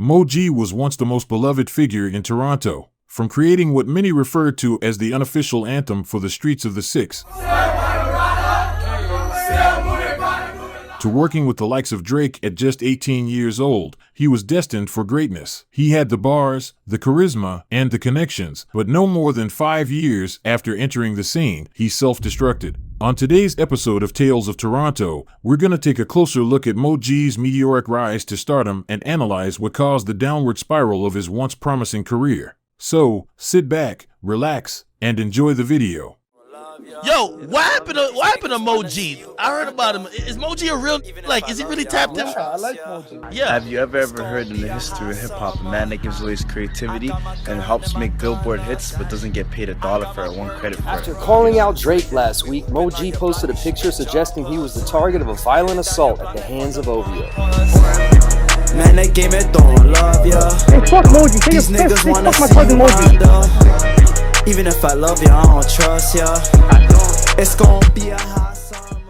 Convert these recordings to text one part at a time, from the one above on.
Mo G was once the most beloved figure in Toronto, from creating what many referred to as the unofficial anthem for the streets of the Six, to working with the likes of Drake at just 18 years old. He was destined for greatness. He had the bars, the charisma, and the connections, but no more than 5 years after entering the scene, he self-destructed. On today's episode of Tales of Toronto, we're going to take a closer look at Mo G's meteoric rise to stardom and analyze what caused the downward spiral of his once promising career. So, sit back, relax, and enjoy the video. Yo, what happened to Mo G? I heard about him. Is Mo G a real, is he really tapped in? Yeah, I like Mo G. Yeah. Have you ever heard in the history of hip-hop a man that gives away his creativity and helps make Billboard hits but doesn't get paid $1 for it, one credit for it? After calling out Drake last week, Mo G posted a picture suggesting he was the target of a violent assault at the hands of OVO. Man, that game it don't love ya. Hey, fuck Mo G, take These a piss, niggas wanna fuck my see cousin you Mo G. wonder. Even if I love ya, I don't trust ya. It's gonna be a hot summer.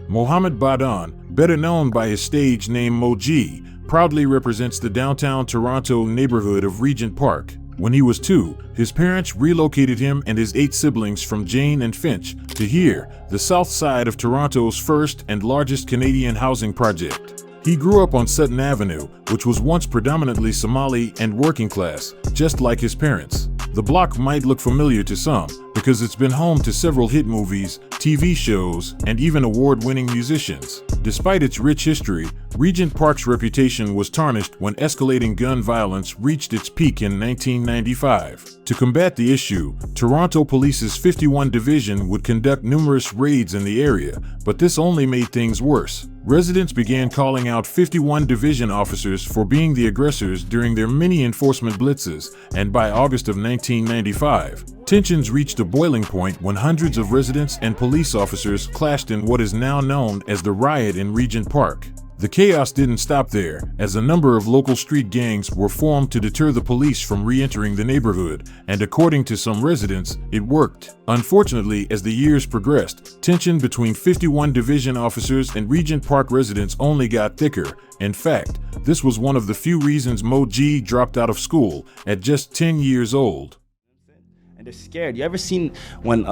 Mohammed Badan, better known by his stage name Mo G, proudly represents the downtown Toronto neighborhood of Regent Park. When he was 2, his parents relocated him and his 8 siblings from Jane and Finch to here, the south side of Toronto's first and largest Canadian housing project. He grew up on Sutton Avenue, which was once predominantly Somali and working class, just like his parents. The block might look familiar to some, because it's been home to several hit movies, TV shows, and even award-winning musicians. Despite its rich history, Regent Park's reputation was tarnished when escalating gun violence reached its peak in 1995. To combat the issue, Toronto Police's 51 Division would conduct numerous raids in the area, but this only made things worse. Residents began calling out 51 Division officers for being the aggressors during their many enforcement blitzes, and by August of 1995, tensions reached a boiling point when hundreds of residents and police officers clashed in what is now known as the riot in Regent Park. The chaos didn't stop there, as a number of local street gangs were formed to deter the police from re-entering the neighborhood, and according to some residents, it worked. Unfortunately, as the years progressed, tension between 51 Division officers and Regent Park residents only got thicker. In fact, this was one of the few reasons Mo G dropped out of school at just 10 years old. They're scared. You ever seen when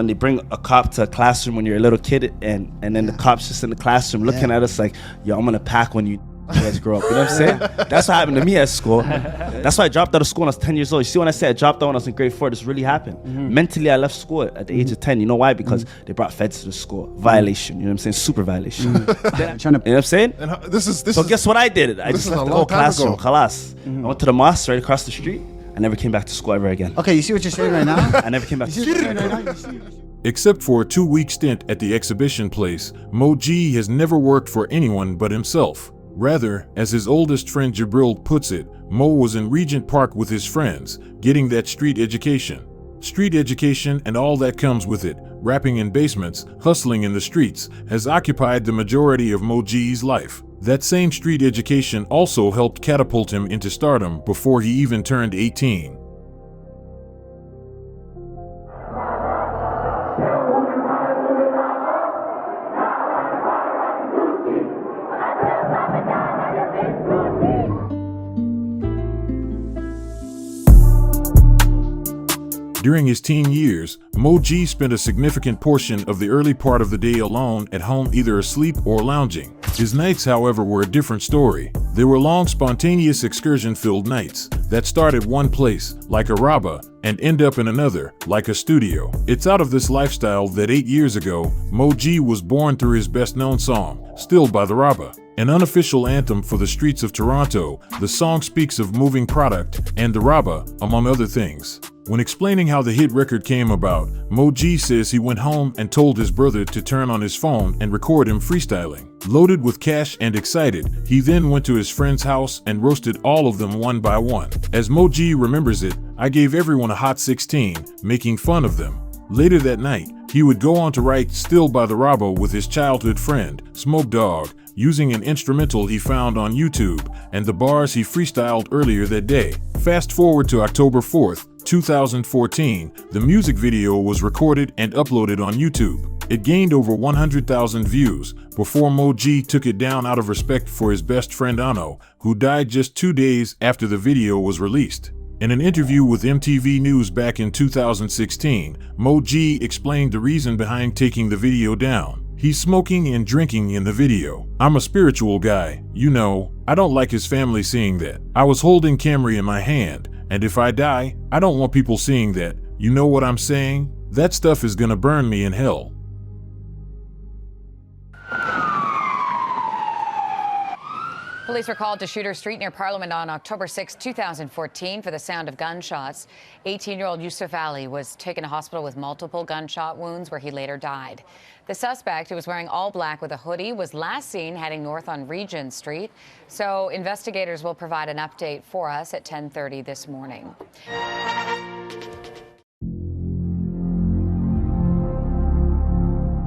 they bring a cop to a classroom when you're a little kid and then the cop's just in the classroom looking at us like, yo, I'm gonna pack when you guys grow up. You know what I'm saying? That's what happened to me at school. That's why I dropped out of school when I was 10 years old. You see, when I say I dropped out when I was in grade 4, this really happened. Mentally, I left school at the age of 10. You know why? Because they brought feds to the school. Violation. You know what I'm saying? Super violation. You know what I'm saying? And So guess what I did? I just left the whole classroom. Khalas. I went to the mosque right across the street. I never came back to school ever again. Okay, you see what you're saying right now? I never came back to school. Except for a 2-week stint at the exhibition place, Mo G has never worked for anyone but himself. Rather, as his oldest friend Jabril puts it, Mo was in Regent Park with his friends, getting that street education. Street education and all that comes with it, rapping in basements, hustling in the streets, has occupied the majority of Mo G's life. That same street education also helped catapult him into stardom before he even turned 18. During his teen years, Mo G spent a significant portion of the early part of the day alone at home, either asleep or lounging. His nights, however, were a different story. They were long, spontaneous, excursion-filled nights that start at one place, like a rabba, and end up in another, like a studio. It's out of this lifestyle that 8 years ago, Mo G was born through his best-known song, Still by the Rabba. An unofficial anthem for the streets of Toronto, the song speaks of moving product and the rabba, among other things. When explaining how the hit record came about, Mo G says he went home and told his brother to turn on his phone and record him freestyling. Loaded with cash and excited, he then went to his friend's house and roasted all of them one by one. As Mo G remembers it, I gave everyone a hot 16, making fun of them. Later that night, he would go on to write Still by the Rabba with his childhood friend, Smoke Dawg, using an instrumental he found on YouTube and the bars he freestyled earlier that day. Fast forward to October 4th, 2014, the music video was recorded and uploaded on YouTube. It gained over 100,000 views before Mo-G took it down out of respect for his best friend Ano, who died just 2 days after the video was released. In an interview with MTV News back in 2016, Mo-G explained the reason behind taking the video down. He's smoking and drinking in the video. I'm a spiritual guy, you know, I don't like his family seeing that. I was holding camera in my hand, and if I die, I don't want people seeing that. You know what I'm saying? That stuff is gonna burn me in hell. Police were called to Shooter Street near Parliament on October 6, 2014 for the sound of gunshots. 18-year-old Yusuf was taken to hospital with multiple gunshot wounds where he later died. The suspect, who was wearing all black with a hoodie, was last seen heading north on Regent Street. So investigators will provide an update for us at 10:30 this morning.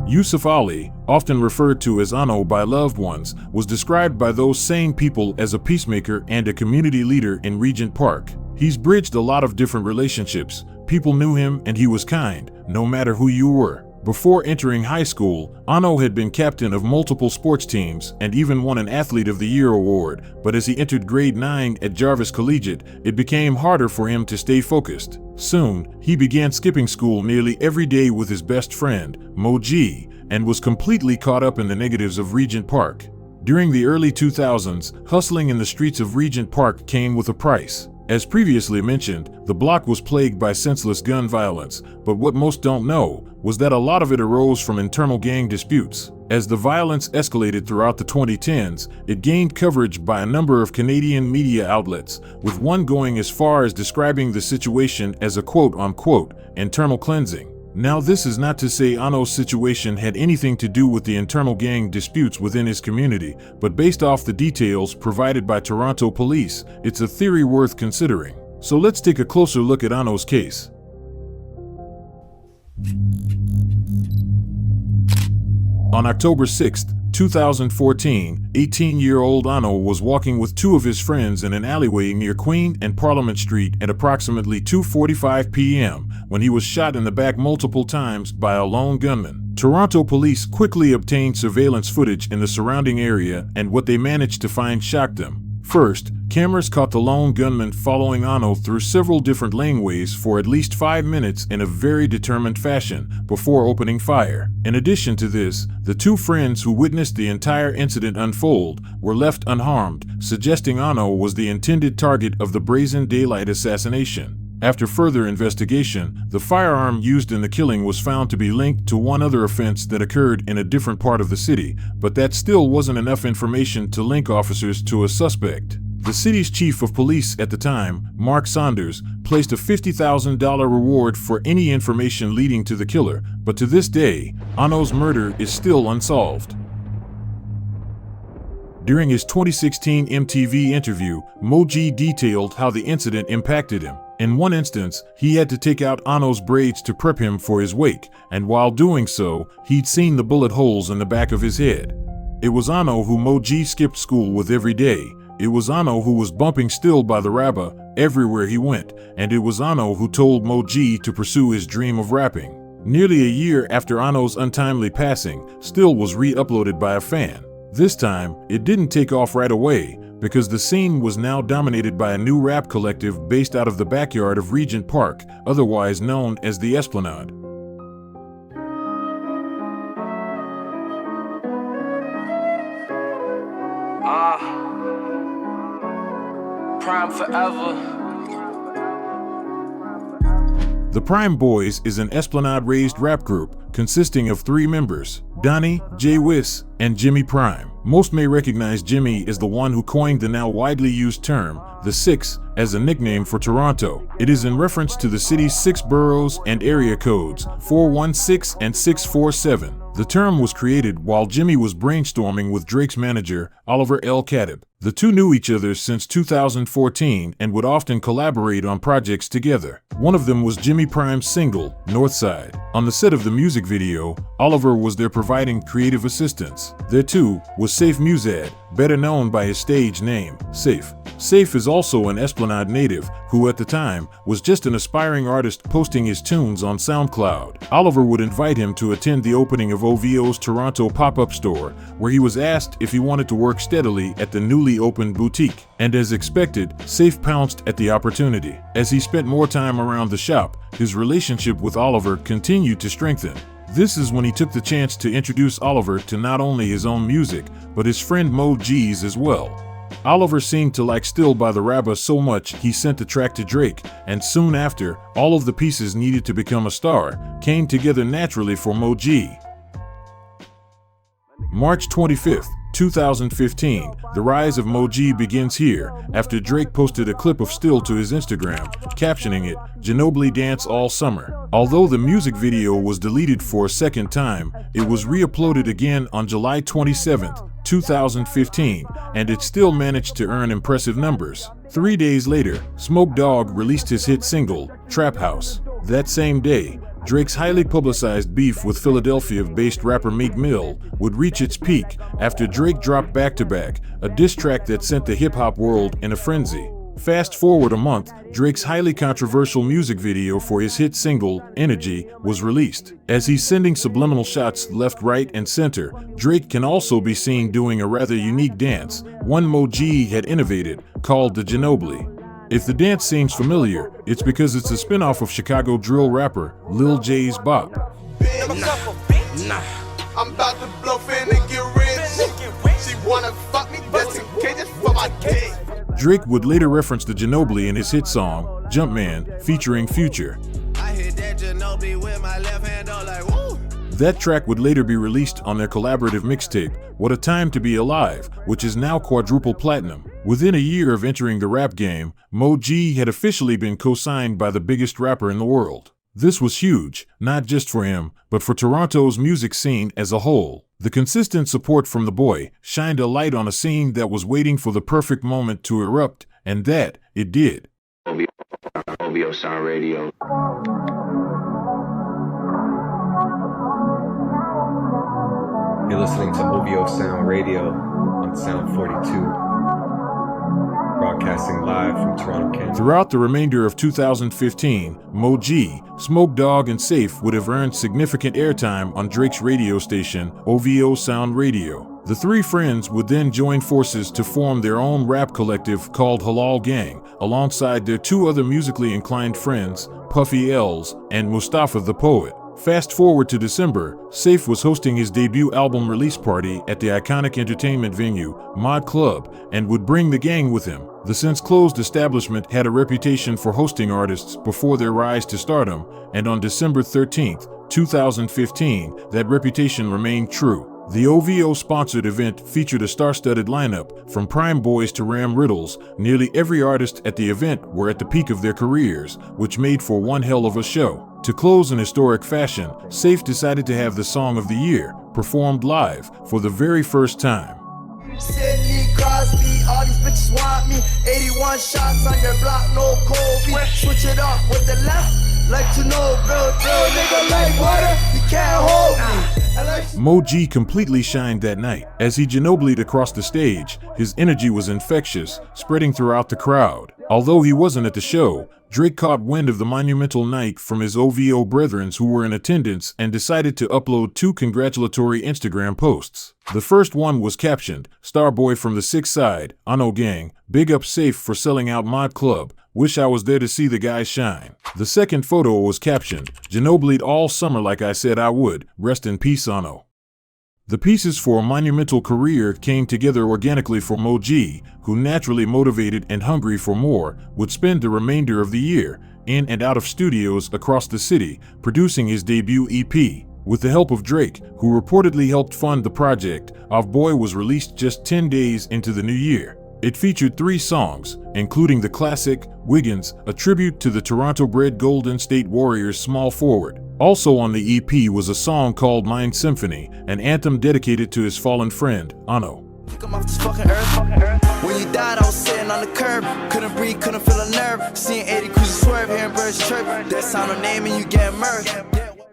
Yusuf Ali, often referred to as Ano by loved ones, was described by those same people as a peacemaker and a community leader in Regent Park. He's bridged a lot of different relationships. People knew him and he was kind, no matter who you were. Before entering high school, Ano had been captain of multiple sports teams and even won an Athlete of the Year award, but as he entered grade 9 at Jarvis Collegiate, it became harder for him to stay focused. Soon, he began skipping school nearly every day with his best friend, Mo-G, and was completely caught up in the negatives of Regent Park. During the early 2000s, hustling in the streets of Regent Park came with a price. As previously mentioned, the block was plagued by senseless gun violence, but what most don't know was that a lot of it arose from internal gang disputes. As the violence escalated throughout the 2010s, it gained coverage by a number of Canadian media outlets, with one going as far as describing the situation as a quote-unquote internal cleansing. Now, this is not to say Ano's situation had anything to do with the internal gang disputes within his community, but based off the details provided by Toronto police, it's a theory worth considering. So let's take a closer look at Ano's case. On October 6, 2014, 18-year-old Ano was walking with two of his friends in an alleyway near Queen and Parliament Street at approximately 2:45 p.m. when he was shot in the back multiple times by a lone gunman. Toronto police quickly obtained surveillance footage in the surrounding area, and what they managed to find shocked them. First, cameras caught the lone gunman following Ano through several different laneways for at least 5 minutes in a very determined fashion before opening fire. In addition to this, the two friends who witnessed the entire incident unfold were left unharmed, suggesting Ano was the intended target of the brazen daylight assassination. After further investigation, the firearm used in the killing was found to be linked to one other offense that occurred in a different part of the city, but that still wasn't enough information to link officers to a suspect. The city's chief of police at the time, Mark Saunders, placed a $50,000 reward for any information leading to the killer, but to this day, Ano's murder is still unsolved. During his 2016 MTV interview, Mo-G detailed how the incident impacted him. In one instance, he had to take out Ano's braids to prep him for his wake, and while doing so, he'd seen the bullet holes in the back of his head. It was Ano who Mo-G skipped school with every day. It was Ano who was bumping Still by the Rabba everywhere he went, and it was Ano who told Mo-G to pursue his dream of rapping. Nearly a year after Ano's untimely passing, Still was re-uploaded by a fan. This time, it didn't take off right away, because the scene was now dominated by a new rap collective based out of the backyard of Regent Park, otherwise known as the Esplanade. Prime forever. The Prime Boys is an Esplanade-raised rap group consisting of 3 members, Donnie, Jay Wiss, and Jimmy Prime. Most may recognize Jimmy as the one who coined the now widely used term, the Six, as a nickname for Toronto. It is in reference to the city's 6 boroughs and area codes, 416 and 647. The term was created while Jimmy was brainstorming with Drake's manager, Oliver el-Khatib. The two knew each other since 2014 and would often collaborate on projects together. One of them was Jimmy Prime's single, Northside. On the set of the music video, Oliver was there providing creative assistance. There too was Saif Muzad, better known by his stage name, Saif. Saif is also an Esplanade native who at the time was just an aspiring artist posting his tunes on SoundCloud. Oliver would invite him to attend the opening of OVO's Toronto pop-up store, where he was asked if he wanted to work steadily at the newly opened boutique. And as expected, Saif pounced at the opportunity. As he spent more time around the shop, his relationship with Oliver continued to strengthen. This is when he took the chance to introduce Oliver to not only his own music, but his friend Mo G's as well. Oliver seemed to like Still by the Rabba so much he sent the track to Drake, and soon after, all of the pieces needed to become a star came together naturally for Mo G. March 25th, 2015, the rise of Mo G begins here after Drake posted a clip of Still to his Instagram, captioning it, "Ginobili Dance All Summer." Although the music video was deleted for a second time, it was re-uploaded again on July 27th, 2015, and it still managed to earn impressive numbers. 3 days later, Smoke Dawg released his hit single, Trap House. That same day, Drake's highly publicized beef with Philadelphia-based rapper Meek Mill would reach its peak after Drake dropped Back-to-Back, a diss track that sent the hip-hop world in a frenzy. Fast forward a month, Drake's highly controversial music video for his hit single, Energy, was released. As he's sending subliminal shots left, right, and center, Drake can also be seen doing a rather unique dance, one Mo G had innovated, called the Ginobili. If the dance seems familiar, it's because it's a spin-off of Chicago drill rapper Lil J's Bop. Nah, I'm about to blow fin and get rich. She wanna fuck me, that's in cages for my dick. Drake would later reference the Ginobili in his hit song, Jumpman, featuring Future. I hit that Ginobili with my left hand, like woo. That track would later be released on their collaborative mixtape, What a Time to Be Alive, which is now quadruple platinum. Within a year of entering the rap game, Mo G had officially been co-signed by the biggest rapper in the world. This was huge, not just for him, but for Toronto's music scene as a whole. The consistent support from the boy shined a light on a scene that was waiting for the perfect moment to erupt, and that it did. OVO Sound Radio. You're listening to OVO Sound Radio on Sound 42. Broadcasting live from Toronto, Canada. Throughout the remainder of 2015, Mo G, Smoke Dawg, and Saif would have earned significant airtime on Drake's radio station, OVO Sound Radio. The three friends would then join forces to form their own rap collective called halalgangK, alongside their two other musically inclined friends, Puffy Els and Mustafa the Poet. Fast forward to December, Saif was hosting his debut album release party at the iconic entertainment venue, Mod Club, and would bring the gang with him. The since-closed establishment had a reputation for hosting artists before their rise to stardom, and on December 13, 2015, that reputation remained true. The OVO-sponsored event featured a star-studded lineup, from Prime Boys to Ram Riddles. Nearly every artist at the event were at the peak of their careers, which made for one hell of a show. To close in historic fashion, Saif decided to have the Song of the Year performed live for the very first time. Sidney Crosby, all these bitches want me. 81 shots on your block, no Kobe. Switch it up with the left, like to know, real nigga like water, you can't hold me. Mo G completely shined that night. As he Ginobili'd across the stage, his energy was infectious, spreading throughout the crowd. Although he wasn't at the show, Drake caught wind of the monumental night from his OVO brethren who were in attendance and decided to upload 2 congratulatory Instagram posts. The first one was captioned, "Starboy from the 6th Side, Ano Gang, big up Saif for selling out Mod Club, wish I was there to see the guys shine." The second photo was captioned, "Ginobili'd all summer like I said I would, rest in peace Ano." The pieces for a monumental career came together organically for Mo G, who, naturally motivated and hungry for more, would spend the remainder of the year in and out of studios across the city, producing his debut EP. With the help of Drake, who reportedly helped fund the project, Off Boy was released just 10 days into the new year. It featured 3 songs, including the classic, Wiggins, a tribute to the Toronto-bred Golden State Warriors small forward. Also on the EP was a song called Mind Symphony, an anthem dedicated to his fallen friend, Ano. Come off this fucking earth. When you died, I was sitting on the curb. Couldn't breathe, couldn't feel a nerve. Seeing 80 cruisers swerve, hearing birds chirp. That sound of name and you get murdered.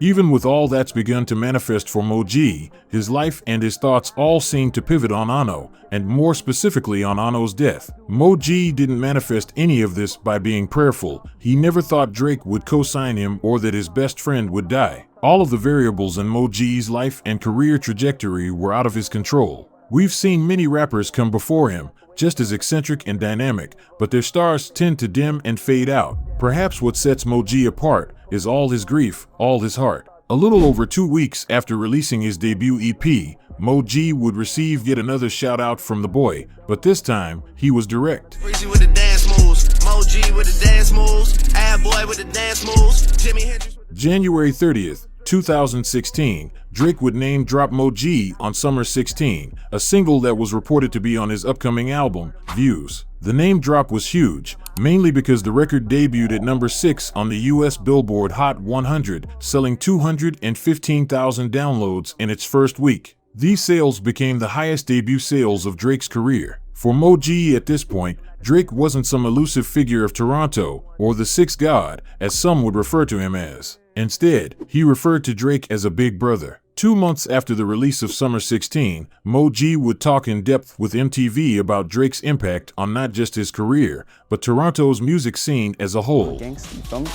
Even with all that's begun to manifest for Moji, his life and his thoughts all seem to pivot on Ano, and more specifically on Ano's death. Moji didn't manifest any of this by being prayerful. He never thought Drake would co-sign him or that his best friend would die. All of the variables in Moji's life and career trajectory were out of his control. We've seen many rappers come before him, just as eccentric and dynamic, but their stars tend to dim and fade out. Perhaps what sets Moji apart is all his grief, all his heart. A little over 2 weeks after releasing his debut EP, Moji would receive yet another shout out from the boy, but this time he was direct. With the dance moves, Moji with the dance moves, Ad Boy with the dance moves, Jimi Hendrix. January 30th, 2016, Drake would name drop Moji on Summer 16, a single that was reported to be on his upcoming album, Views. The name drop was huge, mainly because the record debuted at number 6 on the US Billboard Hot 100, selling 215,000 downloads in its first week. These sales became the highest debut sales of Drake's career. For Moji at this point, Drake wasn't some elusive figure of Toronto, or the sixth god, as some would refer to him as. Instead, he referred to Drake as a big brother. 2 months after the release of Summer 16, Moji would talk in depth with MTV about Drake's impact on not just his career, but Toronto's music scene as a whole. Gangsta, you feel me?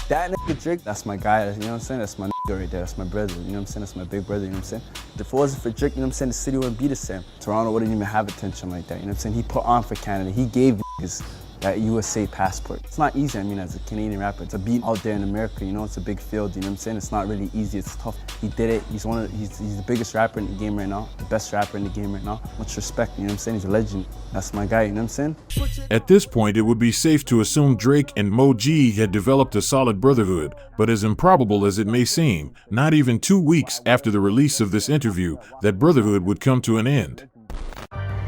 That nigga Drake, that's my guy, you know what I'm saying? That's my nigga right there, that's my brother, you know what I'm saying? That's my big brother, you know what I'm saying? If it wasn't for Drake, you know what I'm saying, the city wouldn't be the same. Toronto wouldn't even have attention like that, you know what I'm saying? He put on for Canada, he gave niggas that USA passport. It's not easy, I mean, as a Canadian rapper, to be out there in America, you know, it's a big field, you know what I'm saying? It's not really easy, it's tough. He did it, he's the biggest rapper in the game right now, the best rapper in the game right now. Much respect, you know what I'm saying? He's a legend. That's my guy, you know what I'm saying? At this point, it would be safe to assume Drake and Moji had developed a solid brotherhood, but as improbable as it may seem, not even 2 weeks after the release of this interview, that brotherhood would come to an end.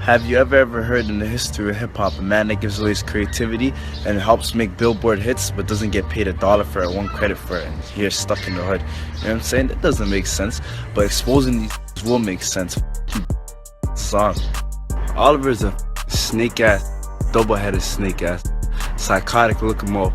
Have you ever heard in the history of hip-hop a man that gives away his creativity and helps make Billboard hits but doesn't get paid $1 for it, 1 credit for it, and he's stuck in the hood? You know what I'm saying? That doesn't make sense, but exposing these will make sense. Song. Oliver's a snake-ass, double-headed snake-ass, psychotic looking more.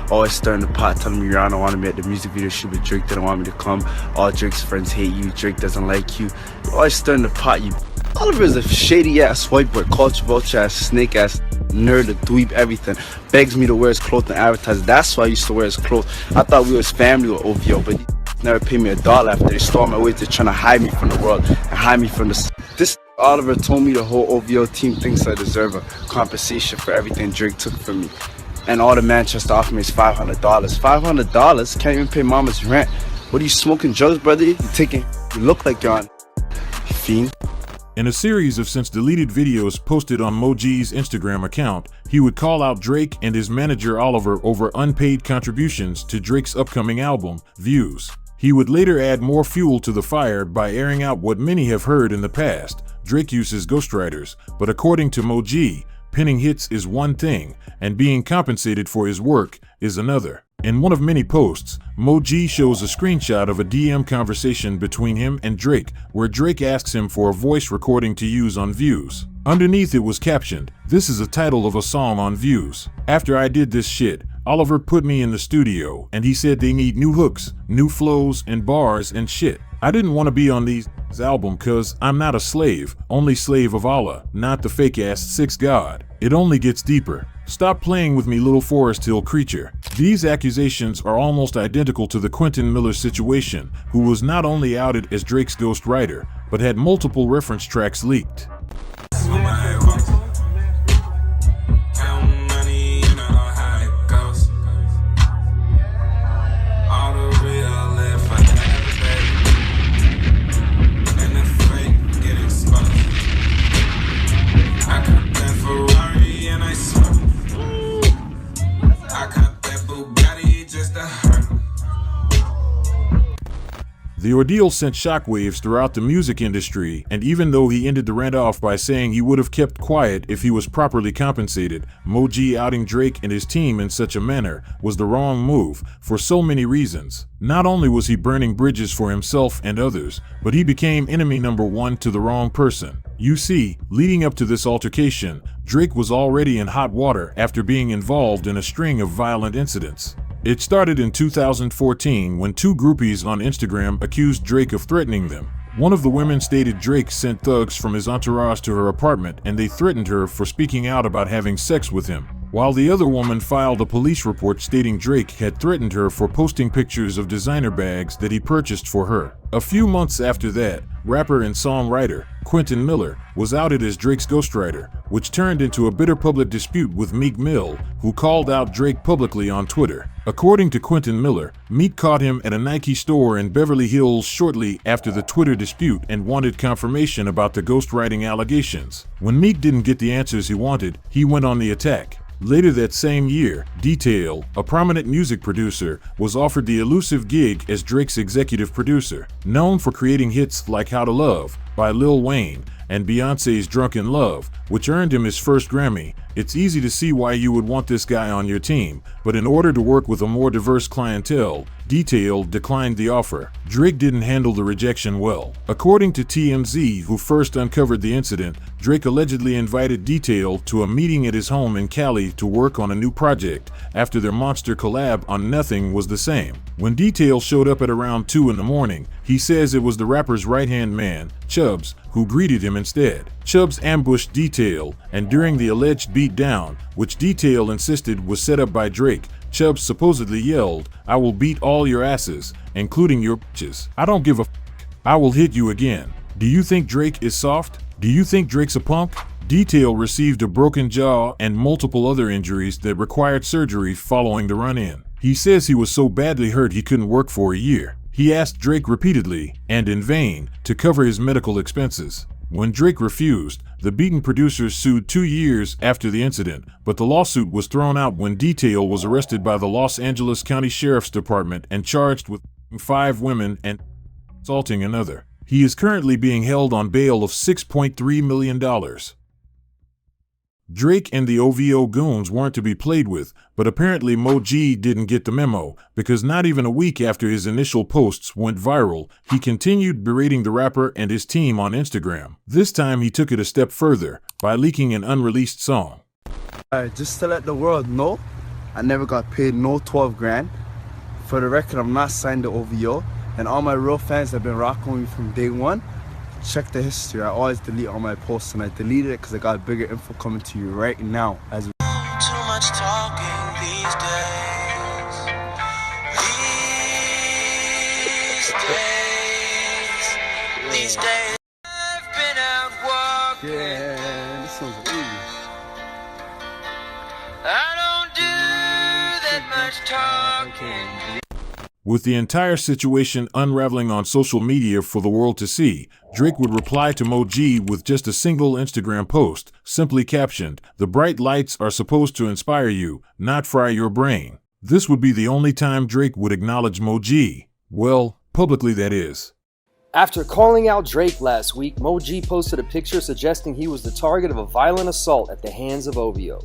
Always stirring the pot, telling me Rihanna wanted me at the music video shoot, but Drake didn't want me to come. All Drake's friends hate you, Drake doesn't like you. You're always stirring the pot, you. Oliver is a shady-ass white boy, culture vulture-ass, snake-ass, nerd, a dweeb, everything. Begs me to wear his clothes and advertise. That's why I used to wear his clothes. I thought we was family with OVO, but he never paid me $1 after they stole my ways. They're trying to hide me from the world and hide me from the... This Oliver told me the whole OVO team thinks I deserve a compensation for everything Drake took from me. And all the Manchester offered me is $500. $500? Can't even pay mama's rent. What are you smoking drugs, brother? You look like you're on fiend. In a series of since deleted videos posted on Moji's Instagram account, he would call out Drake and his manager Oliver over unpaid contributions to Drake's upcoming album, Views. He would later add more fuel to the fire by airing out what many have heard in the past: Drake uses ghostwriters, but according to Moji, penning hits is one thing, and being compensated for his work is another. In one of many posts, Moji shows a screenshot of a DM conversation between him and Drake, where Drake asks him for a voice recording to use on Views. Underneath it was captioned, "This is the title of a song on Views. After I did this shit, Oliver put me in the studio and he said they need new hooks, new flows and bars and shit. I didn't want to be on these album cause I'm not a slave, only slave of Allah, not the fake ass sixth god. It only gets deeper. Stop playing with me, little Forest Hill creature." These accusations are almost identical to the Quentin Miller situation, who was not only outed as Drake's ghostwriter, but had multiple reference tracks leaked. The ordeal sent shockwaves throughout the music industry, and even though he ended the rant off by saying he would have kept quiet if he was properly compensated, Moji outing Drake and his team in such a manner was the wrong move for so many reasons. Not only was he burning bridges for himself and others, but he became enemy number one to the wrong person. You see, leading up to this altercation, Drake was already in hot water after being involved in a string of violent incidents. It started in 2014 when two groupies on Instagram accused Drake of threatening them. One of the women stated Drake sent thugs from his entourage to her apartment and they threatened her for speaking out about having sex with him, while the other woman filed a police report stating Drake had threatened her for posting pictures of designer bags that he purchased for her. A few months after that, rapper and songwriter Quentin Miller was outed as Drake's ghostwriter, which turned into a bitter public dispute with Meek Mill, who called out Drake publicly on Twitter. According to Quentin Miller, Meek caught him at a Nike store in Beverly Hills shortly after the Twitter dispute and wanted confirmation about the ghostwriting allegations. When Meek didn't get the answers he wanted, he went on the attack. Later that same year, Detail, a prominent music producer, was offered the elusive gig as Drake's executive producer. Known for creating hits like How to Love by Lil Wayne and Beyoncé's Drunk in Love, which earned him his first Grammy, it's easy to see why you would want this guy on your team, but in order to work with a more diverse clientele, Detail declined the offer. Drake didn't handle the rejection well. According to TMZ, who first uncovered the incident, Drake allegedly invited Detail to a meeting at his home in Cali to work on a new project after their monster collab on Nothing Was the Same. When Detail showed up at around 2 in the morning, he says it was the rapper's right-hand man, Chubbs, who greeted him instead. Chubbs ambushed Detail, and during the alleged beatdown, which Detail insisted was set up by Drake, Chubbs supposedly yelled, "I will beat all your asses, including your bitches. I don't give a f***. I will hit you again. Do you think Drake is soft? Do you think Drake's a punk?" Detail received a broken jaw and multiple other injuries that required surgery following the run-in. He says he was so badly hurt he couldn't work for a year. He asked Drake repeatedly, and in vain, to cover his medical expenses. When Drake refused, the beaten producers sued 2 years after the incident, but the lawsuit was thrown out when Detail was arrested by the Los Angeles County Sheriff's Department and charged with 5 women and assaulting another. He is currently being held on bail of $6.3 million. Drake and the OVO goons weren't to be played with, but apparently Mo G didn't get the memo, because not even a week after his initial posts went viral, he continued berating the rapper and his team on Instagram. This time he took it a step further, by leaking an unreleased song. Just to let the world know, I never got paid no 12 grand. For the record, I'm not signed to OVO, and all my real fans have been rocking with me from day one. Check the history. I always delete all my posts, and I deleted it because I got bigger info coming to you right now. As Too much talking these days. These days. I've been out walking. yeah, this one's easy. I don't do that much talking. With the entire situation unraveling on social media for the world to see, Drake would reply to Mo G with just a single Instagram post, simply captioned, "The bright lights are supposed to inspire you, not fry your brain." This would be the only time Drake would acknowledge Mo G. Well, publicly that is. After calling out Drake last week, Mo G posted a picture suggesting he was the target of a violent assault at the hands of OVO.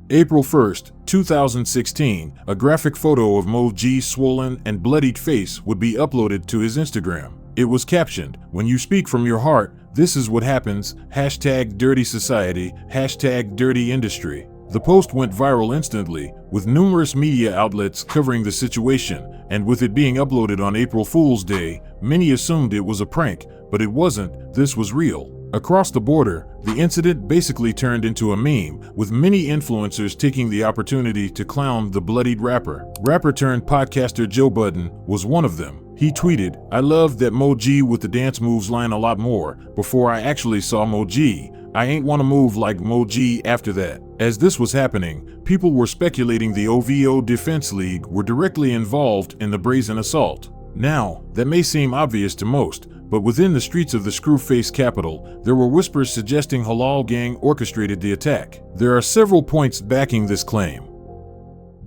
April 1st, 2016, a graphic photo of Mo G's swollen and bloodied face would be uploaded to his Instagram. It was captioned, "When you speak from your heart, this is what happens, #dirty society, #dirty industry." The post went viral instantly, with numerous media outlets covering the situation, and with it being uploaded on April Fool's Day, many assumed it was a prank, but it wasn't, this was real. Across the border, the incident basically turned into a meme, with many influencers taking the opportunity to clown the bloodied rapper. Rapper turned podcaster Joe Budden was one of them. He tweeted, "I loved that Mo G with the dance moves line a lot more. Before I actually saw Mo G, I ain't wanna move like Mo G after that." As this was happening, people were speculating the OVO Defense League were directly involved in the brazen assault. Now, that may seem obvious to most, but within the streets of the Screwface capital, there were whispers suggesting halalgangK orchestrated the attack. There are several points backing this claim.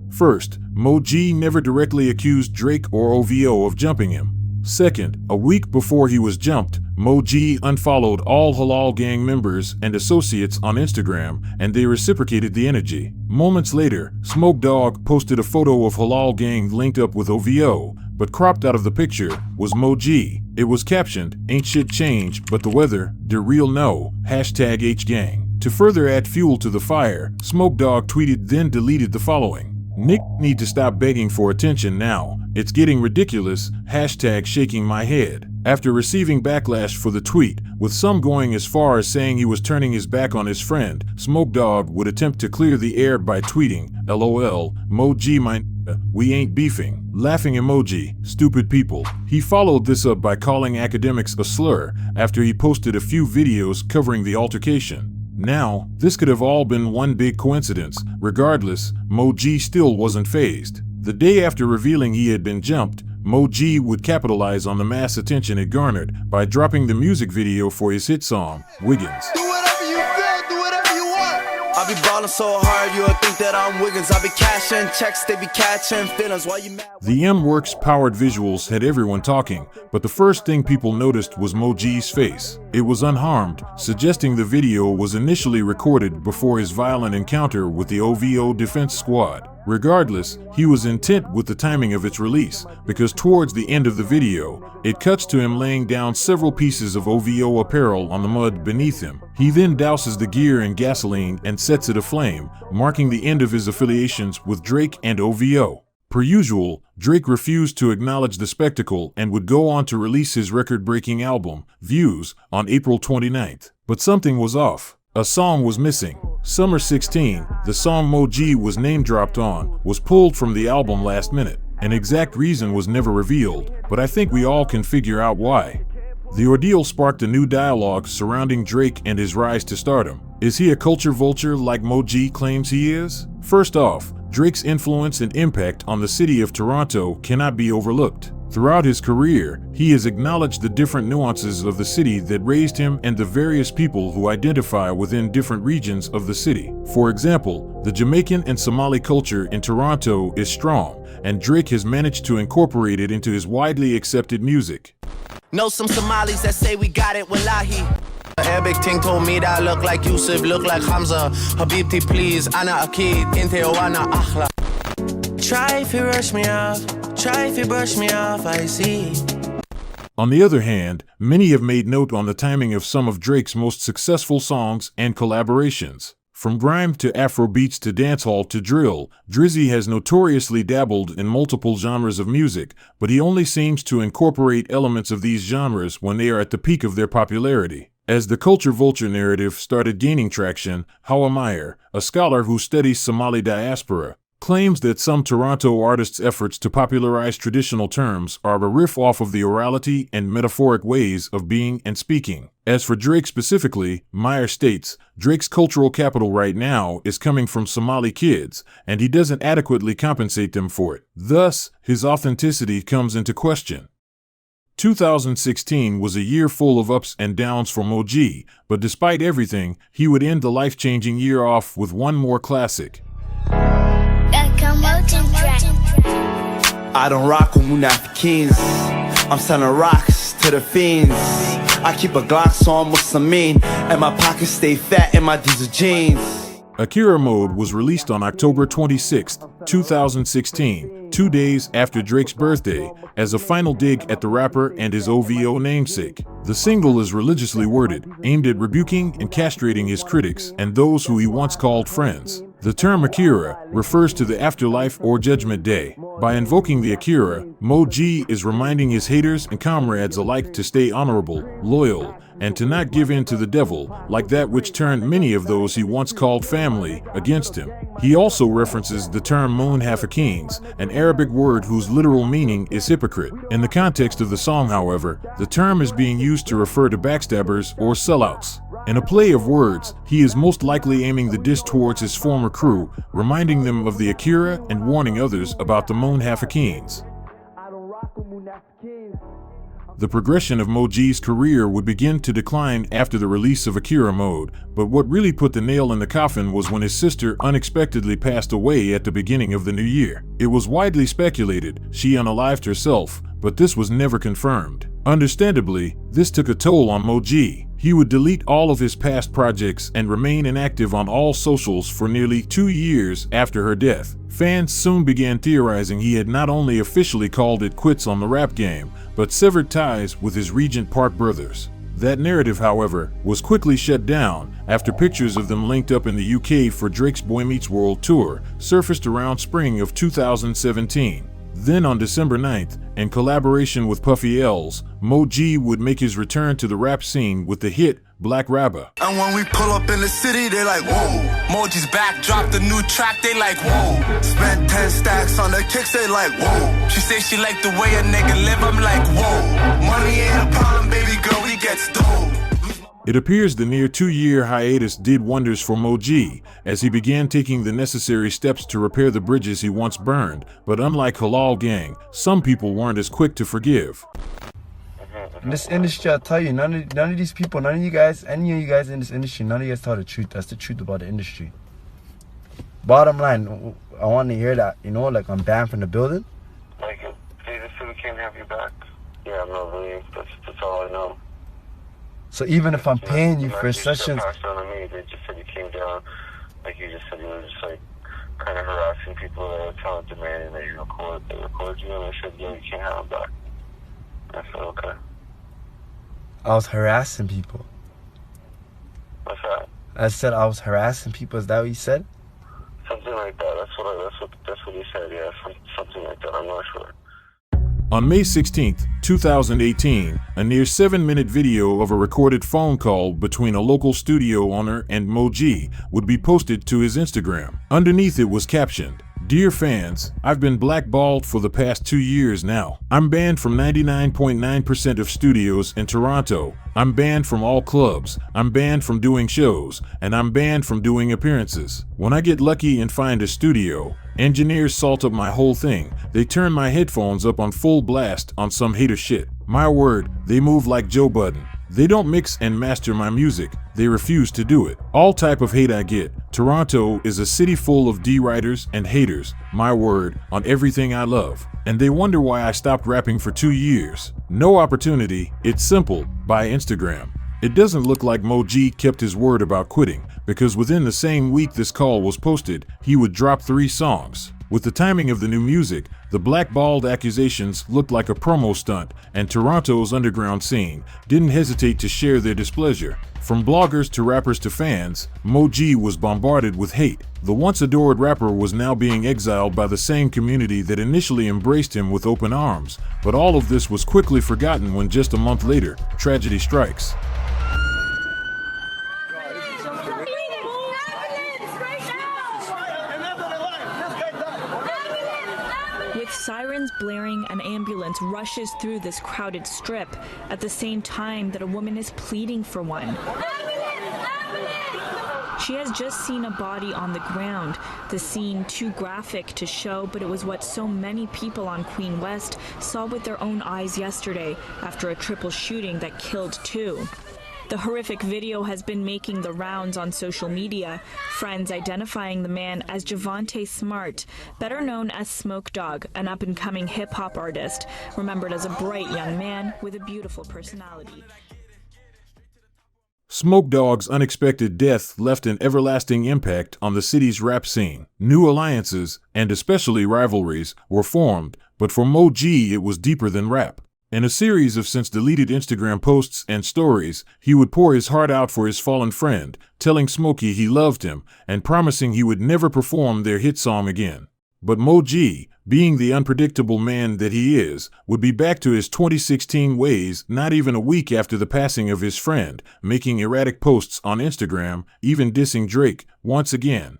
First, Mo G never directly accused Drake or OVO of jumping him. Second, a week before he was jumped, Mo G unfollowed all halalgangK members and associates on Instagram, and they reciprocated the energy. Moments later, Smoke Dawg posted a photo of halalgangK linked up with OVO, but cropped out of the picture was Mo G. It was captioned, "Ain't shit changed but the weather, de real no, #HGang." To further add fuel to the fire, Smoke Dawg tweeted then deleted the following. Nick need to stop begging for attention now. It's getting ridiculous. #shaking my head. After receiving backlash for the tweet, with some going as far as saying he was turning his back on his friend, Smoke Dawg would attempt to clear the air by tweeting, LOL, Moji my we ain't beefing. Laughing emoji, stupid people. He followed this up by calling academics a slur after he posted a few videos covering the altercation. Now, this could have all been one big coincidence. Regardless, Moji still wasn't fazed. The day after revealing he had been jumped, Moji would capitalize on the mass attention it garnered by dropping the music video for his hit song, Wiggins. Do whatever you feel, do whatever you want. I be ballin' so hard, you'll think that I'm Wiggins. I be cashing checks, they be catching feelings. Why you mad? The M-Works powered visuals had everyone talking, but the first thing people noticed was Moji's face. It was unharmed, suggesting the video was initially recorded before his violent encounter with the OVO defense squad. Regardless, he was intent with the timing of its release, because towards the end of the video, it cuts to him laying down several pieces of OVO apparel on the mud beneath him. He then douses the gear in gasoline and sets it aflame, marking the end of his affiliations with Drake and OVO. Per usual, Drake refused to acknowledge the spectacle and would go on to release his record-breaking album, Views, on April 29th. But something was off. A song was missing. Summer 16, the song Moji was name-dropped on, was pulled from the album last minute. An exact reason was never revealed, but I think we all can figure out why. The ordeal sparked a new dialogue surrounding Drake and his rise to stardom. Is he a culture vulture like Moji claims he is? First off, Drake's influence and impact on the city of Toronto cannot be overlooked. Throughout his career, he has acknowledged the different nuances of the city that raised him and the various people who identify within different regions of the city. For example, the Jamaican and Somali culture in Toronto is strong, and Drake has managed to incorporate it into his widely accepted music. Know some Somalis that say we got it, wallahi. Arabic ting told me that I look like Yusuf, look like Hamza. Habibti please, ana akid, inte o ana akihra. Try if you rush me off, try if you brush me off, I see. On the other hand, many have made note on the timing of some of Drake's most successful songs and collaborations. From grime to Afro beats to dancehall to drill, Drizzy has notoriously dabbled in multiple genres of music, but he only seems to incorporate elements of these genres when they are at the peak of their popularity. As the culture vulture narrative started gaining traction, Hawa Meyer, a scholar who studies Somali diaspora, claims that some Toronto artists' efforts to popularize traditional terms are a riff off of the orality and metaphoric ways of being and speaking. As for Drake specifically, Meyer states, Drake's cultural capital right now is coming from Somali kids, and he doesn't adequately compensate them for it. Thus, his authenticity comes into question. 2016 was a year full of ups and downs for Moji, but despite everything, he would end the life-changing year off with one more classic. I don't rock with munafiqins. I'm selling rocks to the fiends. I keep a Glock so I'm Muslimin, and my pockets stay fat in my diesel jeans. Akihra Mode was released on October 26, 2016, 2 days after Drake's birthday, as a final dig at the rapper and his OVO namesake. The single is religiously worded, aimed at rebuking and castrating his critics and those who he once called friends. The term akihra refers to the afterlife or judgment day. By invoking the akihra, Moji is reminding his haters and comrades alike to stay honorable, loyal, and to not give in to the devil, like that which turned many of those he once called family against him. He also references the term munafakins, an Arabic word whose literal meaning is hypocrite. In the context of the song, however, the term is being used to refer to backstabbers or sellouts. In a play of words, he is most likely aiming the diss towards his former crew, reminding them of the akihra and warning others about the munafakins. The progression of Moji's career would begin to decline after the release of Akihra Mode, but what really put the nail in the coffin was when his sister unexpectedly passed away at the beginning of the new year. It was widely speculated she unalived herself, but this was never confirmed. Understandably, this took a toll on Moji. He would delete all of his past projects and remain inactive on all socials for nearly 2 years after her death. Fans soon began theorizing he had not only officially called it quits on the rap game, but severed ties with his Regent Park brothers. That narrative, however, was quickly shut down after pictures of them linked up in the UK for Drake's Boy Meets World tour surfaced around spring of 2017. Then on December 9th, in collaboration with Puffy L's, Mo G would make his return to the rap scene with the hit Black Rabba. And when we pull up in the city, they like, whoa. Moji's back, dropped a new track, they like, whoa. Spent 10 stacks on the kicks, they like, whoa. She say she like the way a nigga live, I'm like, whoa. Money ain't a problem, baby girl, we get stoned. It appears the near 2-year hiatus did wonders for Mo G, as he began taking the necessary steps to repair the bridges he once burned, but unlike halalgangK, some people weren't as quick to forgive. In this industry, I'll tell you, none of these people, none of you guys, any of you guys in this industry, none of you guys tell the truth. That's the truth about the industry. Bottom line, I want to hear that, you know, like I'm banned from the building. Like, if they just said we can't have you back, yeah, I'm not really, that's all I know. So even if I'm paying you for sessions... They just said you came down, like you just said, you were just like kind of harassing people that were telling, demanding that you record you, and I said, yeah, you can't have them back. I said, okay. I was harassing people. What's that? I said I was harassing people. Is that what you said? Something like that. That's what he said. Yeah, something like that. I'm not sure. On May 16, 2018, a near 7-minute video of a recorded phone call between a local studio owner and Mo G would be posted to his Instagram. Underneath it was captioned, "Dear fans, I've been blackballed for the past 2 years now. I'm banned from 99.9% of studios in Toronto. I'm banned from all clubs. I'm banned from doing shows. And I'm banned from doing appearances. When I get lucky and find a studio, engineers salt up my whole thing. They turn my headphones up on full blast on some hater shit. My word, they move like Joe Budden. They don't mix and master my music. They refuse to do it. All type of hate I get. Toronto is a city full of D-writers and haters, my word, on everything I love. And they wonder why I stopped rapping for 2 years. No opportunity, it's simple, by Instagram." It doesn't look like Mo G kept his word about quitting, because within the same week this call was posted, he would drop 3 songs. With the timing of the new music, the blackballed accusations looked like a promo stunt, and Toronto's underground scene didn't hesitate to share their displeasure. From bloggers to rappers to fans, Mo G was bombarded with hate. The once adored rapper was now being exiled by the same community that initially embraced him with open arms, but all of this was quickly forgotten when just a month later, tragedy strikes. With sirens blaring, an ambulance rushes through this crowded strip at the same time that a woman is pleading for one. She has just seen a body on the ground, the scene too graphic to show, but it was what so many people on Queen West saw with their own eyes yesterday after a triple shooting that killed 2. The horrific video has been making the rounds on social media, friends identifying the man as Javante Smart, better known as Smoke Dawg, an up-and-coming hip-hop artist, remembered as a bright young man with a beautiful personality. Smoke Dawg's unexpected death left an everlasting impact on the city's rap scene. New alliances, and especially rivalries, were formed, but for Mo G it was deeper than rap. In a series of since-deleted Instagram posts and stories, he would pour his heart out for his fallen friend, telling Smokey he loved him and promising he would never perform their hit song again. But Mo G, being the unpredictable man that he is, would be back to his 2016 ways not even a week after the passing of his friend, making erratic posts on Instagram, even dissing Drake once again.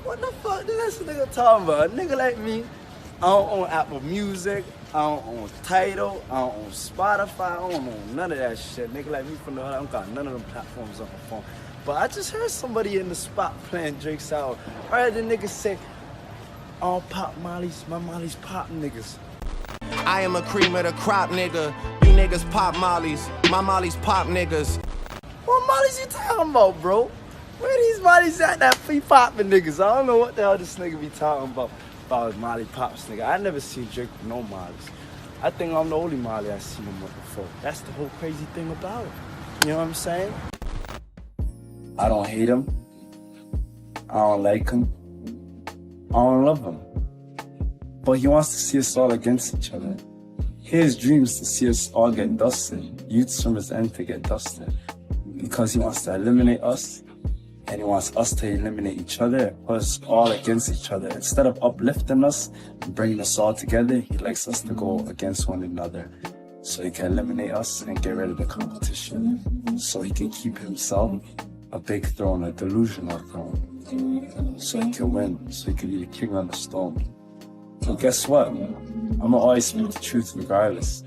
What the fuck is this nigga talking about? A nigga like me, I don't own Apple Music, I don't own Tidal, I don't own Spotify, I don't own none of that shit. Nigga like me from the hood, I don't got none of them platforms on my phone. But I just heard somebody in the spot playing Drake's album. I heard the nigga say, all pop mollies, my mollies pop niggas. I am a cream of the crop nigga. You niggas pop mollies, my mollies pop niggas. What mollies you talking about, bro? Where these mollies at that free popping niggas? I don't know what the hell this nigga be talking about his molly pops nigga. I never seen Drake with no mollies. I think I'm the only molly I seen him with before. That's the whole crazy thing about it. You know what I'm saying? I don't hate him. I don't like him. I don't love him. But he wants to see us all against each other. his dream is to see us all get dusted, youths from his end to get dusted, because he wants to eliminate us, and he wants us to eliminate each other, put us all against each other. Instead of uplifting us and bringing us all together, he likes us to go against one another, so he can eliminate us and get rid of the competition, so he can keep himself a big throne, a delusional throne, so he can win, so he can be the king on the stone. So guess what? I'ma always speak the truth regardless.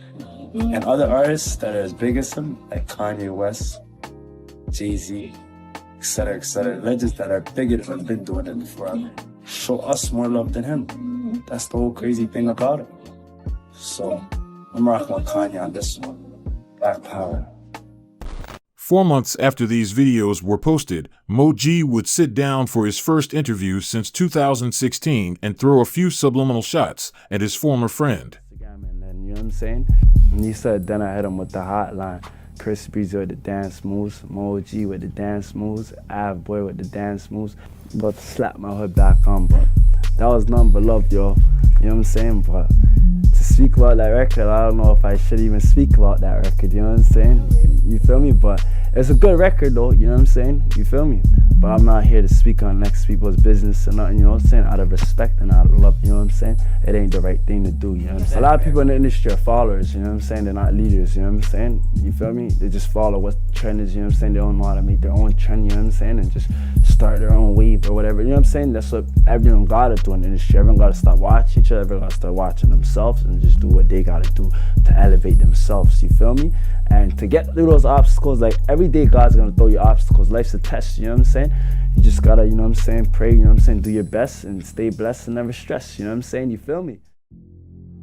And other artists that are as big as him, like Kanye West, Jay-Z, etc., legends that are bigger than have been doing it before, show us more love than him. That's the whole crazy thing about it. So I'm rocking with Kanye on this one. Black Power. 4 months after these videos were posted, Mo-G would sit down for his first interview since 2016 and throw a few subliminal shots at his former friend. You know what I'm saying? And he said, then I hit him with the hotline. Chris Breezy with the dance moves, Mo-G with the dance moves, Av Boy with the dance moves. About to slap my hood back on, but that was nothing but love, yo. You know what I'm saying? But to speak about that record, I don't know if I should even speak about that record, you know what I'm saying? You feel me? But it's a good record though, you know what I'm saying? You feel me? But I'm not here to speak on next people's business or nothing, you know what I'm saying? Out of respect and out of love, you know what I'm saying? It ain't the right thing to do, you know what I'm saying? A lot of people in the industry are followers, you know what I'm saying? They're not leaders, you know what I'm saying? You feel me? They just follow what the trend is, you know what I'm saying? They don't know how to make their own trend, you know what I'm saying? And just start their own wave or whatever, you know what I'm saying? That's what everyone gotta do in the industry. Everyone gotta stop watching each other, everyone gotta start watching themselves and just do what they gotta do to elevate themselves, you feel me? And to get through those obstacles, like every day God's gonna throw you obstacles. Life's a test, you know what I'm saying? You just gotta, you know what I'm saying, pray, you know what I'm saying, do your best and stay blessed and never stress, you know what I'm saying? You feel me?